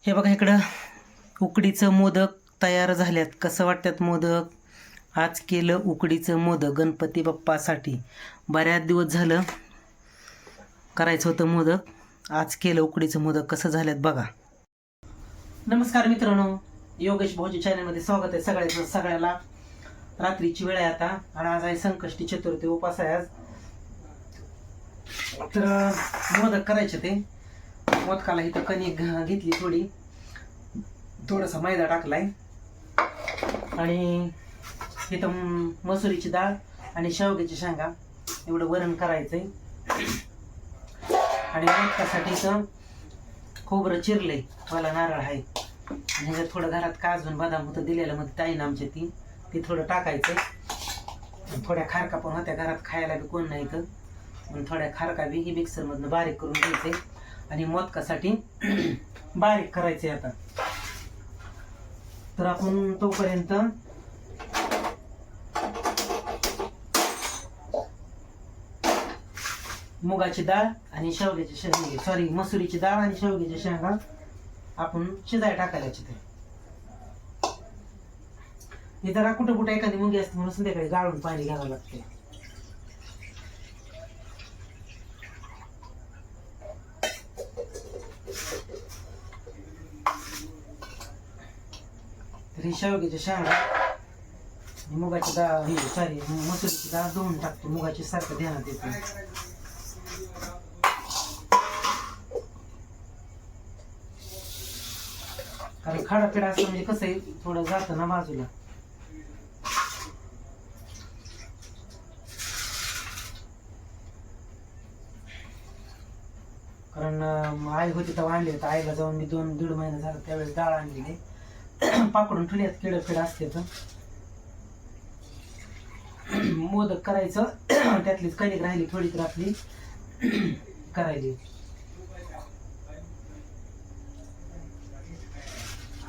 हे बघा इकडं उकडीचं मोदक तयार झाल्यात. कसं वाटतात मोदक? आज केलं उकडीचं मोदक गणपती बाप्पासाठी. बऱ्याच दिवस झालं करायचं होतं मोदक. आज केलं उकडीचं मोदक. कसं झाल्यात बघा. नमस्कार मित्रांनो, योगेश भाऊजी चॅनलमध्ये स्वागत आहे सगळ्याला. रात्रीची वेळ आहे आता आणि आज आहे संकष्टी चतुर्थी, उपास आहे आज. तर मोदक करायचे ते. मोदकाला इथं कणिक घेतली, थोडासा मैदा टाकलाय आणि इथं मसुरीची डाळ आणि शेवग्याची शेंगा एवढं वरण करायचंय. आणि मोदकासाठी इथं खोबरं चिरलंय, मला नारळ आहे आणि ह्याच्यात थोडं घरात काजून बदाम होतं दिलेलं मध्ये ताईनं आमच्या ती थोडं टाकायचंय. थोड्या खारका पण होत्या घरात, खायला बी कोण नाही तर मग थोड्या खारका बी ही मिक्सरमधनं बारीक करून घ्यायचे आणि मोदकासाठी बारीक करायचे. आता तर आपण तोपर्यंत मुगाची डाळ आणि शेवग्याची शेंगा, मसुरीची डाळ आणि शेवग्याच्या शेंगा आपण शिजाय टाकायची. हे जरा कुठं कुठं एखादी मुंगी असते म्हणून संध्याकाळी गाळून पाणी घ्यावं लागते. तर ही शेवग्याच्या शेंगा मुगाची डाळ, मसुरीची डाळ धुवून टाकतो. मुगाची सारखं ध्यानात येते. कारण खाडापिडा असलं म्हणजे कसं आहे, थोडं जातं ना बाजूला. कारण आई होती तेव्हा आणली, तर आईला जाऊन मी 2-1.5 महिने झाला त्यावेळेस डाळ आणलेली. पाकडून ठेवल्यात, किडफिड असते तर मोदक करायचं. त्यातलीच कणिक राहिली थोडी तर आपली करायली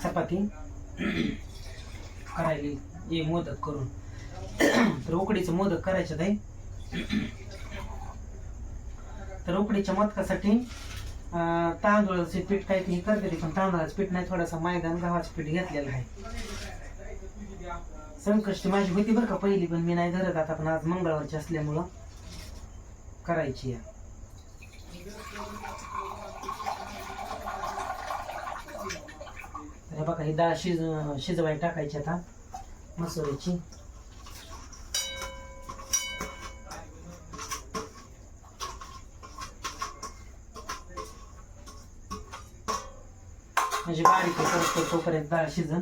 चपाती करायली ये मोदक करून. तर उकडीचं मोदक करायचं आहे. तर उकडीच्या मोदकासाठी तांदूळाचे पीठ काहीतरी करते, पण तांदळाचं पीठ नाही, थोडासा मैदा आणि गव्हाचं पीठ घेतलेलं आहे. संकष्टी माझी होती बरं का पहिली, पण मी नाही धरत आता. पण आज मंगळवारची असल्यामुळं करायची आहे. तर बघा ही डाळ शिजवाय टाकायची आता मसुरीची. म्हणजे बारीक करतो तोपर्यंत डाळ शिजन.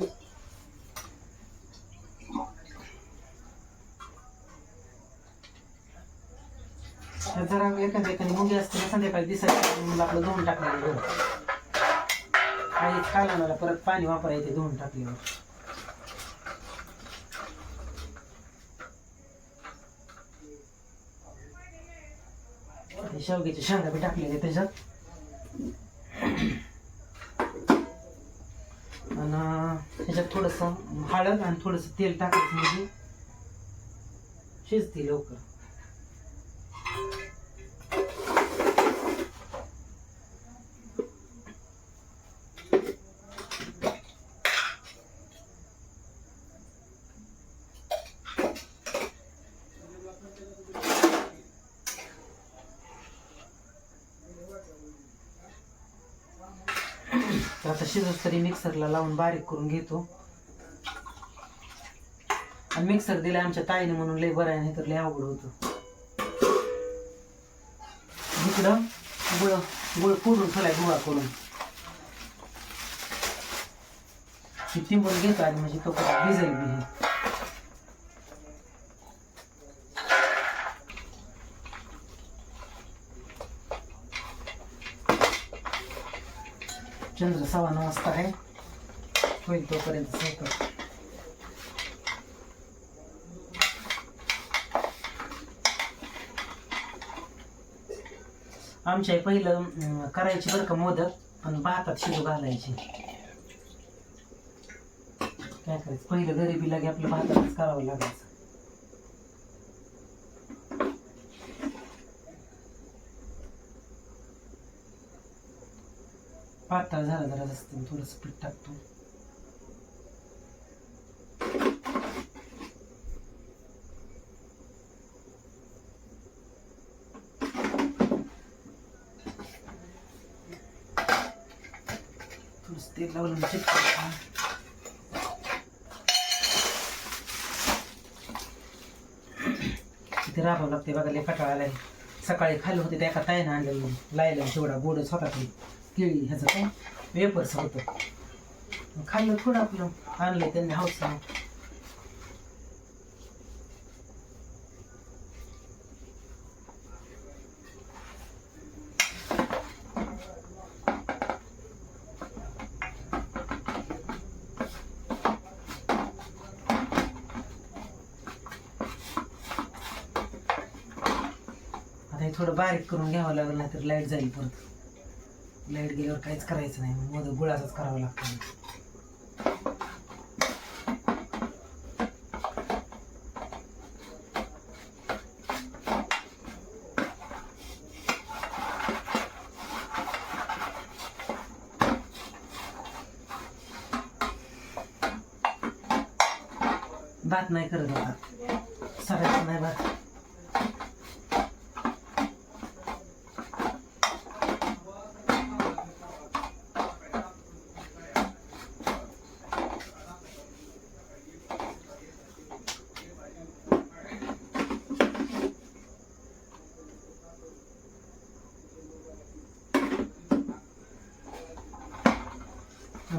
जरा एखादी मुंगी असते ना संध्याकाळी दिसायची, मला आपलं धुवून टाकलेलं बरं. काही खायला मला परत पाणी वापरायचे धुवून टाकलेलं. शेवग्याची शेंगा बी टाकलेले त्याच्यात आणि त्याच्यात थोडस हळद आणि थोडस तेल टाकायचं म्हणजे शिजते लवकर. तर आता शिजूस तरी मिक्सरला लावून बारीक करून घेतो. आणि मिक्सर दिला आमच्या ताईने म्हणून लय बरं आहे, नाही तर लय अवघड होतं. इकडं गुळ फोडून ठेवलाय गोळा करून, तिंबून घेतो आणि म्हणजे तो भिजेल बी. चंद्र 9:15 वाजता आहे, होईल तोपर्यंत स्वयंपाक. आमच्या पहिलं करायची बरं का मोदक, पण भातात शिजू घालायची. काय करायचं, पहिलं गरिबी लागे आपलं भातातच करावं लागायचं. पातळ झाला जरा जास्त थोडंसं पीठ टाकतो. थोडंसं तेल लावलं चिटकवतो. किती राबावं लागते बघा, लय कंटाळा आलाय. सकाळी खाल्लं होते त्या एका ताईनं आणलेलं लायला तेवढा गोडच होता ते केळी ह्याचं काय वेपर्स होतं. खाल्लं थोडं आपलं आणलंय त्यांनी हौसा. आता हे थोडं बारीक करून घ्यावं लागेल, नाही तर लाईट जाईल परत. लाईट गेल्यावर काहीच करायचं नाही, मोदक गुळाचाच करावं लागतं. भात नाही करत आता, सरायचं नाही भात.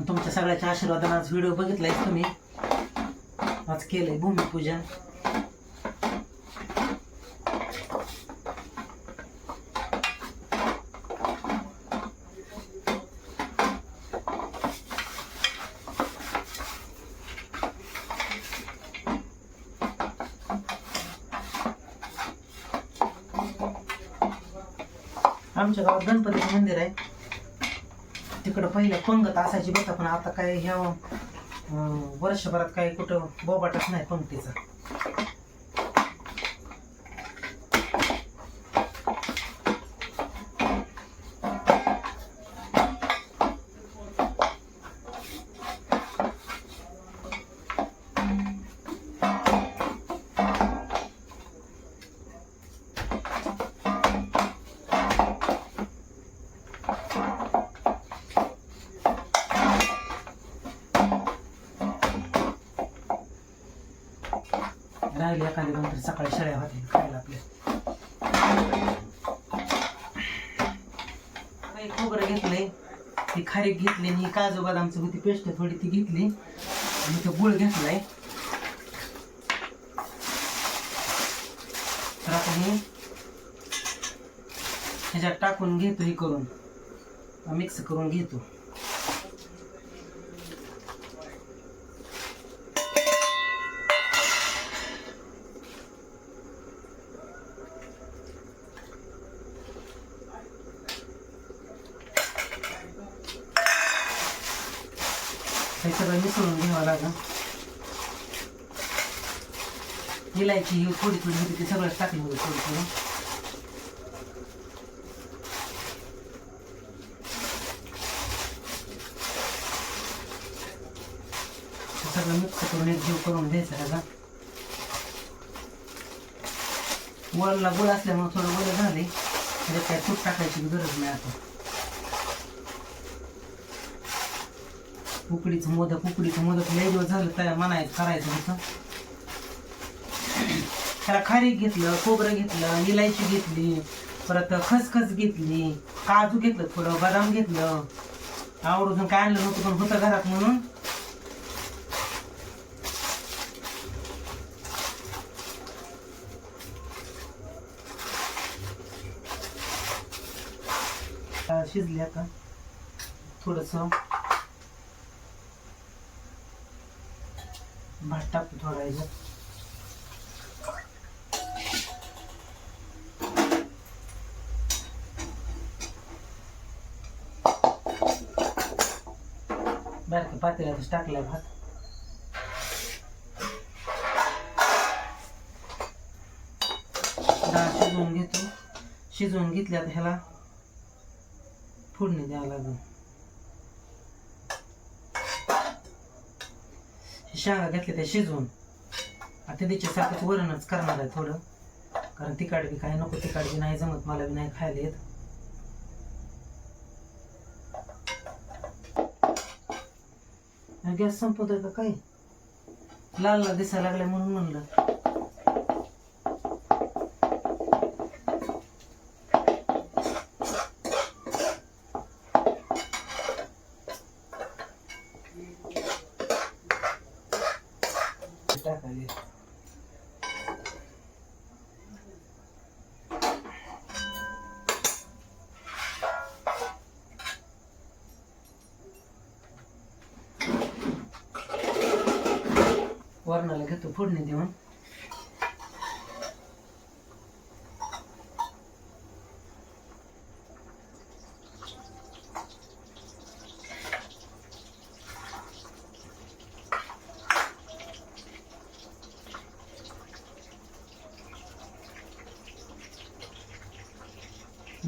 तुमच्या सगळ्याच्या आशीर्वादाने आज व्हिडिओ बघितलाय तुम्ही. आज केलंय भूमिपूजन. आमच्या गावात गणपतीचं मंदिर आहे. तिकडं पहिलं पंगत असायची बघा, पण आता काय ह्या वर्षभरात काय कुठं बोबाटच नाही पंक्तीचा. राहिले एखादी नंतर सकाळी शेळ्या होते खायला आपल्या. काही खोबरं घेतलंय, ती खारीक घेतली आणि काजू बदामची होती पेस्ट थोडी ती घेतली आणि तो गुळ घेतलाय. तर आता हे ह्याच्यात टाकून घेतो, हे करून मिक्स करून घेतो. हे सगळं मिसळून घ्यावं लागेल. इलायची ही थोडी थोडी होती ती सगळंच टाकली होती थोडी थोडी. सगळं मिक्स करून एक जीव करून द्यायचं ह्याला. वरला गुळ असल्यामुळे थोडं वरं झाले, त्याच्यात काय तूप टाकायची गरज नाही. आता उकडीचं मोदक लय दिवस झालं तयार म्हणायचं करायचं होतं. त्याला खारीक घेतलं, खोबरं घेतलं, इलायची घेतली, परत खसखस घेतली, काजू घेतलं, थोडं बदाम घेतलं. आवडून काय आणलं नव्हतं पण होतं घरात म्हणून. शिजले आता थोडस भात टाकतो थोडा ह्याच्यात. बारक्या पातेल्यातच टाकलाय भात. डाळ शिजवून घेतो. शिजवून घेतली आता ह्याला फोडणी द्यावं लागेल. शेंगा घेतले ते शिजवून. आता त्याच्यासारखंच वरणच करणार आहे थोडं, कारण तिखट बी काय नको, तिखट बी नाही जमत, मला बी नाही खायला येत. गॅस संपवतोय का काय? लाल लाल दिसायला लागलाय म्हणून म्हणलं. टाकायला वरणाला घेतो फोडणी देऊन.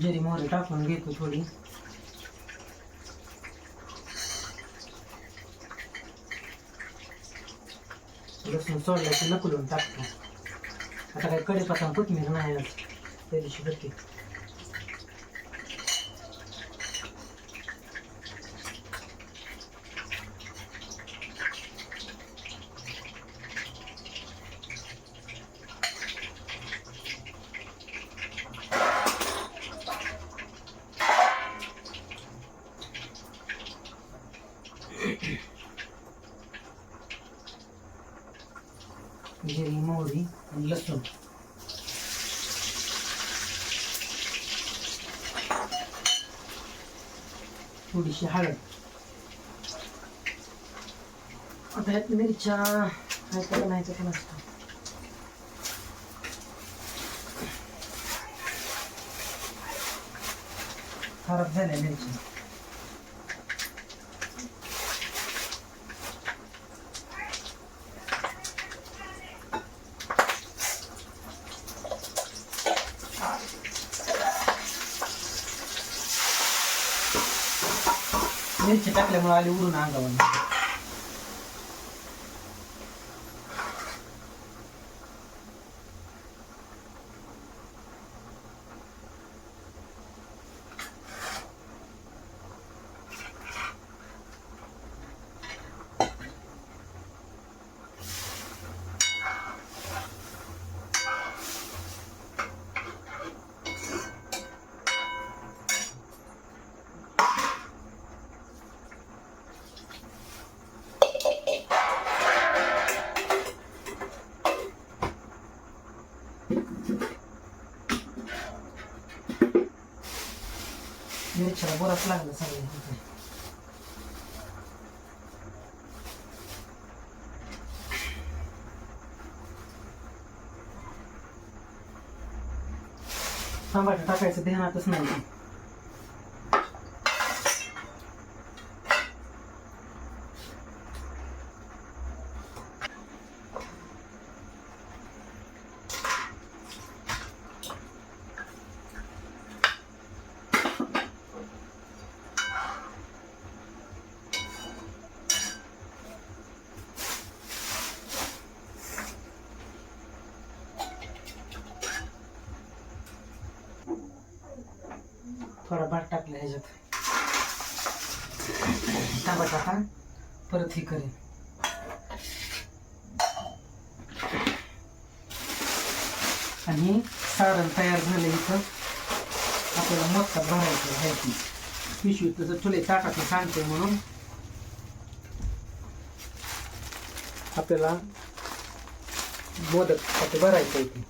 जिरी मोहरी टाकून घेतो थोडी. लसूण सोडलं की लकुलून टाकतो. आता काही कढीपत्ता कोथिंबीर नाही आज, त्या दिवशी होती. जिरी मोहरी आणि लसूण. थोडीशी हळद. आता ह्यात मिरच्या नाही तर नसतं. खराब झाल्या मिरच्या. मिरची टाकल्यामुळे आली उडून अंगावर. मिरच्याला बरंच लागलं सगळं. टमाटर टाकायचं ध्यानातच नाही. थोडा भात टाकला ह्याच्यात. टमाटा टाका, परत ही करेन. आणि सारण तयार झालं. इथं आपल्याला मोदकात भरायचं आहे. ती पिशवी तसं तुले ताटाचं सांगते म्हणून आपल्याला मोदक भरायचं आहे. ती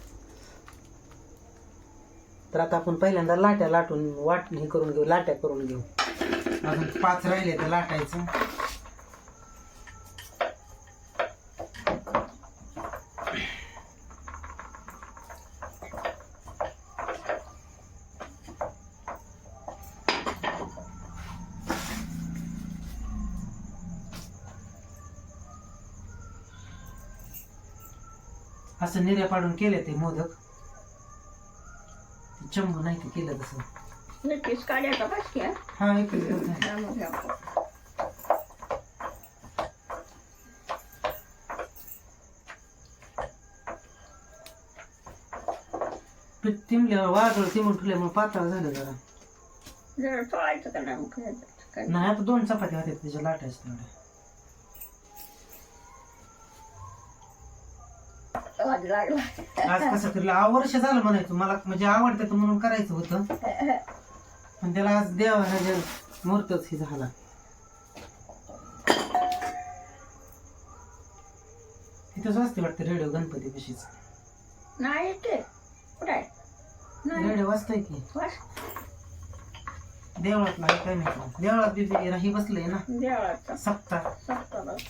तर आता आपण पहिल्यांदा लाट्या लाटून वाटणी करून घेऊ, लाट्या करून घेऊ. अजून 5 राहिले तर लाटायचं. असं निर्या पाडून केले ते मोदक. चंबू नाही ते केलं तसं. नक्कीच काढ्याचा बस घ्या. हा इकडे पीठ तिंबल्यावर वाजळ तिंबून ठेवल्यामुळे पातळ झालं जरा. जरा तोळायचं का नाही मग काय नाही आता 2 चपात्या होत्या त्याच्या लाटायच्या तेवढ्या. आवाज लागला. आज कसं केलं वर्ष झालं म्हणायचं मला म्हणजे आवडतं म्हणून करायचं होतं पण त्याला आज देवाचा मुहूर्तच हे झाला. तिथंच असते वाटतं रेडिओ गणपती कशीच नाही ते कुठे आहे? नाही रेडिओ वाजताय की बस देवळातला आहे काय नाही देवळात बी ही बसलंय ना देवाचा सप्ताह. सप्ता बस.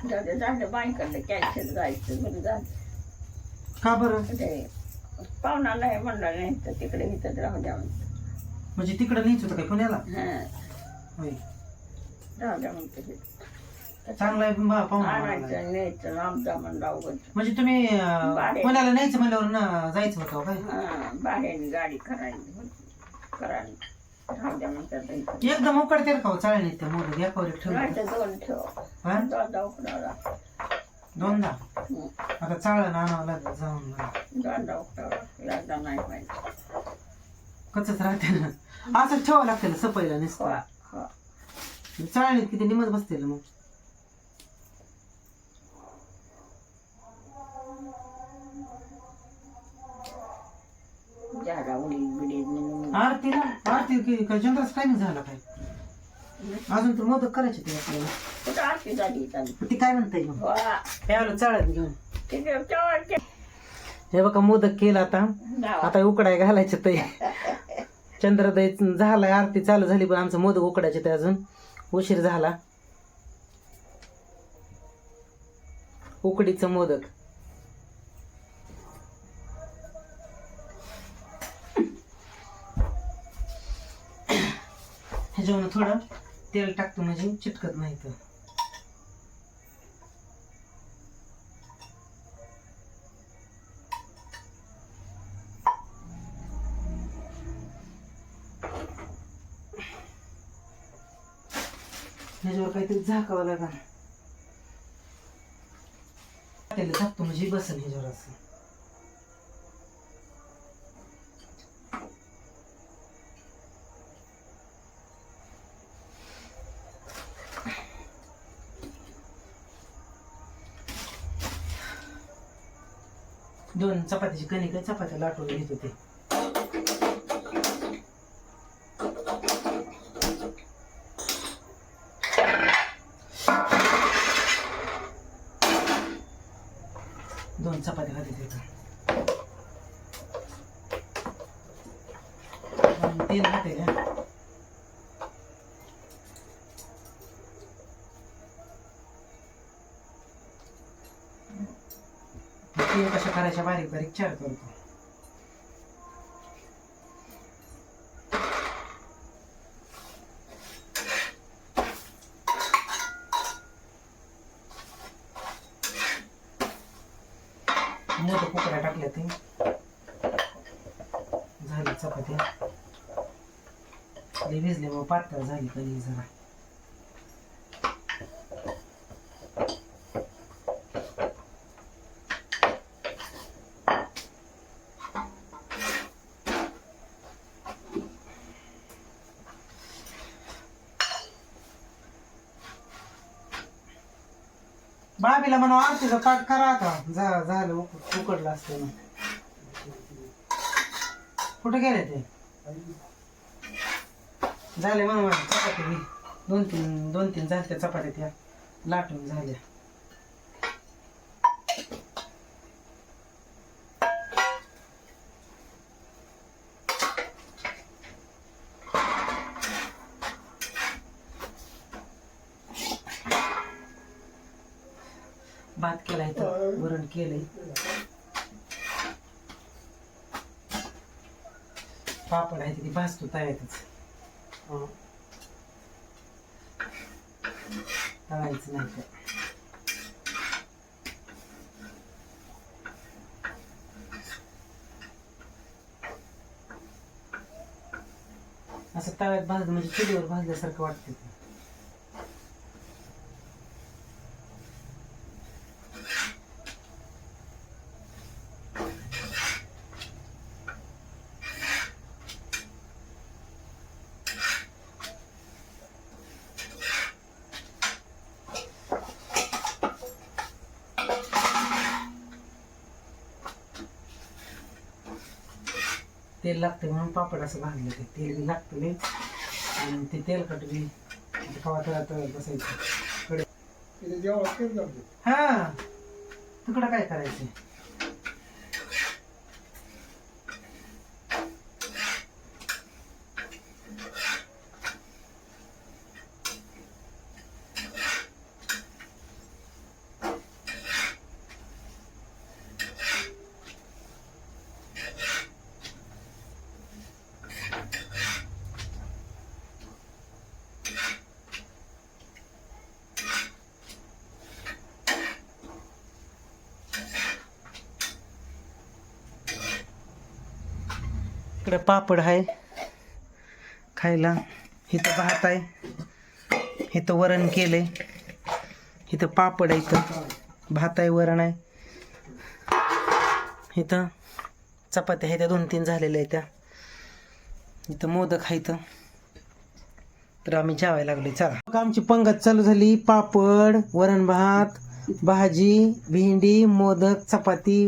झालं बायकडे कॅन्सल जायचं म्हणजे झालं. का बरं ते पाहुणा नाही म्हणलं नाही तर तिकडे इथंच राहू द्या म्हणते. म्हणजे तिकडं न्यायचं होतं काय पुण्याला? हां होय राहू द्या म्हणते ते. चांगला आहे पाहुणा आला. आणायचं न्यायचं आमचा म्हणलं अवघड. म्हणजे तुम्ही भाडे. पुण्याला न्यायचं म्हणल्यावर ना जायचं होतं काय? हां भाड्याने गाडी करायला राहू द्या म्हणतात इथं. एकदम उकडते का चाळणी त्या मोदक एकावर एक ठेवलं राहायचं दोन ठेव हा? दोनदा उकडावला. दोनदा आता चाळण आणावं लागेल जाऊन मला. दोनदा उकडावला एकदा नाही पाहिजे. कचच राहते ना असंच ठेवावं लागतं सपयला हो नुसतं. हो चाळणीत किती निमत बसते मग. झाला उडी बिडी म्हणून. आरती ना आरती काय जनरस टाइम झाला काय अजून तर मोदक करायचे ते आपल्याला. कुठं आरती झाली चालू. ती काय म्हणताय मग वा त्यावेळेला चाळण घेऊन तिथे तेव्हा हे बघा मोदक केला आता आता उकडाय घालायचे ते चंद्रोदय झालाय आरती चालू झाली पण आमचं मोदक उकडायचे ते अजून उशीर झाला. उकडीचं मोदक ह्याच्यावर थोडं तेल टाकतो म्हणजे चिटकत नाही तर. ह्याच्यावर काहीतरी झाकावं लागेल त्याला झाकतो म्हणजे बसेल ह्याच्यावर असं. दोन चपातीची कणिक आहे चपात्या लाटून घेत होते. दोन चपात्या खाते तिथं 3 खाते का कशा करायच्या बारीक बारीक 4 करतो. मोदक उकड्या टाकल्या ते झाली चपात्या भिजले मग पातळ झाली कधी जरा. बाबीला म्हणून आरतीचा पाठ करा आता झालं उकडलं असतं ना. कुठे गेले ते झाले म्हणून चपात्या बी 2-3 झाल्या चपात्या त्या लाटून झाल्या. भात केलाय तर वरण केलंय पापड आहे ती भाजतो तव्यातच तळायचं नाही तर. असं तव्यात भाजलं म्हणजे चुलीवर भाजल्यासारखं वाटतं. तेल लागते म्हणून पापड असं भाजलं ते तेल बी लागतं लय आणि ते तेलकट बी कवा तळत बसायचं हा तुकडं काय करायचं इकडे पापड आहे खायला इथं भात आहे इथं वरण केलंय इथं पापड आहे इथं भात आहे वरण आहे इथं चपात्या आहे त्या 2-3 झालेल्या आहेत त्या इथं मोदक आहे इथं तर आम्ही जेवायला लागले चला मग आमची पंगत चालू झाली पापड वरण भात भाजी भेंडी मोदक चपाती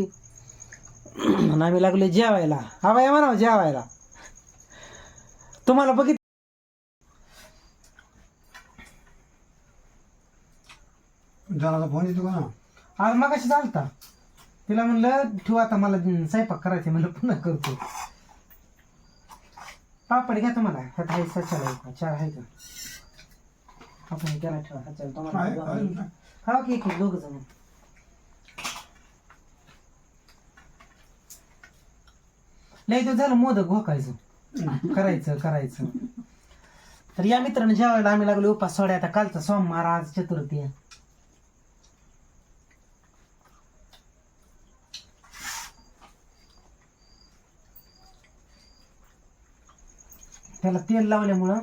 आणि आम्ही लागलो जेवायला हवा या म्हणा जेवायला तुम्हाला बघित फोन येतो का आज मगाशी चालता तिला म्हणलं ठेव आता मला स्वयंपाक करायचं म्हणलं पुन्हा करतो पापड घ्या तुम्हाला ह्यात आहे सचाला 4 आहे का आपण त्याला ठेवा सचाला तुम्हाला खावा की एक 2 जण नाही तर झालं मोदक घोकायचं करायचं तर या मित्रांनो जेवायला आम्ही लागलो उपास सोड्या आता कालचा सोमवार आज चतुर्थी आहे त्याला तेल लावल्यामुळं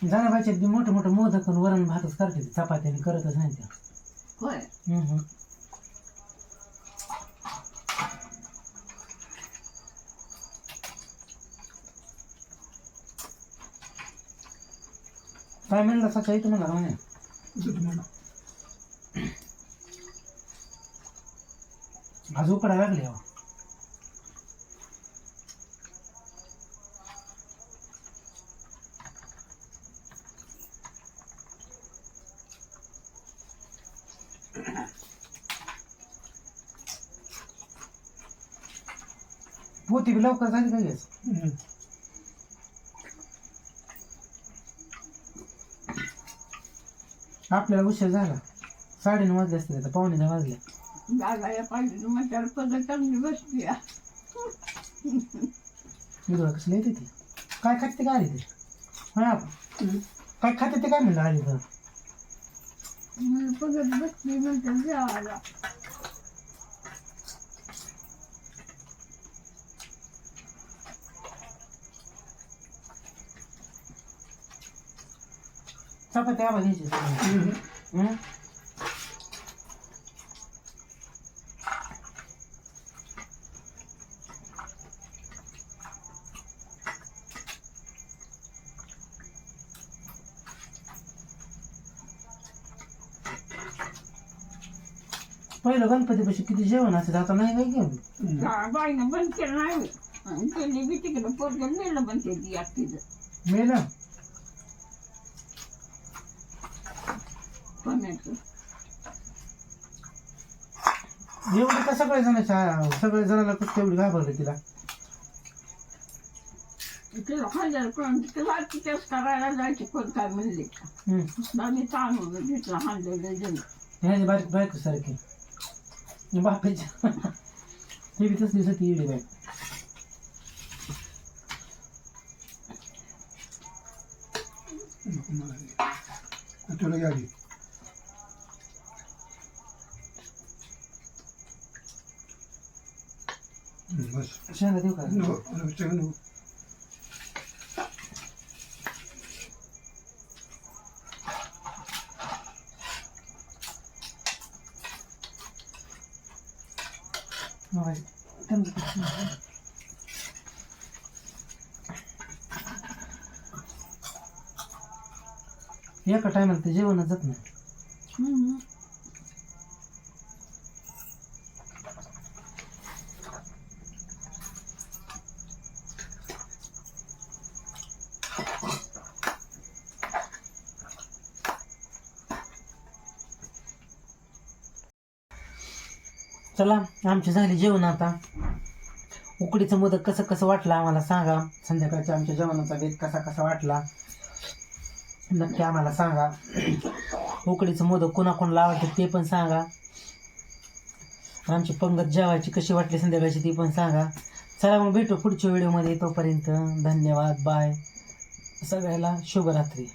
जनाबाईच्या बी मोठं मोठं मोदक आणि वरण भातच करते चपात्याने करतच नाही त्या होय काय म्हणलं सकाळी तुम्हाला म्हणे आज उकडायला लागले हो पोती बी लवकर झाली काय आपल्याला उशीर झाला 9:30 वाजले असते आता 9:45 वाजले लागायला पाहिजे मग त्याला पद्धत चांगली बसली मी तुला कसं येते ती काय खाते काय आली ते हा काय खाते ते काय म्हणलं आली तर पद्धत बसली नंतर जेवायला चपाती आवाज घ्यायची पहिलं गणपतीपाशी किती जेवण असत आता नाही काय घेऊन बाईनं बंद केलं नाही केली बी तिकडं पोरगं मेलं बंद केली तिचं मेलं पण्याचं एवढी का सगळ्या जणाला कसं एवढी घाबरली तिला तिला हजार पण तिला तिच्याच करायला जायचे कोण काय म्हणले का आम्ही तांदूळ घेतला हांडवलं गेलं ह्याची बायको सारखी बापाच्या ते बी तसलीच होती एवढी बायको तुला गाडी बस शेंगा देऊ का नको एका टायमाला ते जेवणच जात नाही चला आमची झाली जेवण आता. उकडीचं मोदक कसं कसं वाटलं आम्हाला सांगा. संध्याकाळच्या आमच्या जेवणाचा बेत कसा कसा वाटला नक्की आम्हाला सांगा. उकडीचं मोदक कोणाकोणाला आवडतं ते पण सांगा. आमची पंगत जेवायची कशी वाटली संध्याकाळची ती पण सांगा. चला मग भेटू पुढच्या व्हिडिओमध्ये. तोपर्यंत धन्यवाद. बाय. सगळ्याला शुभरात्री.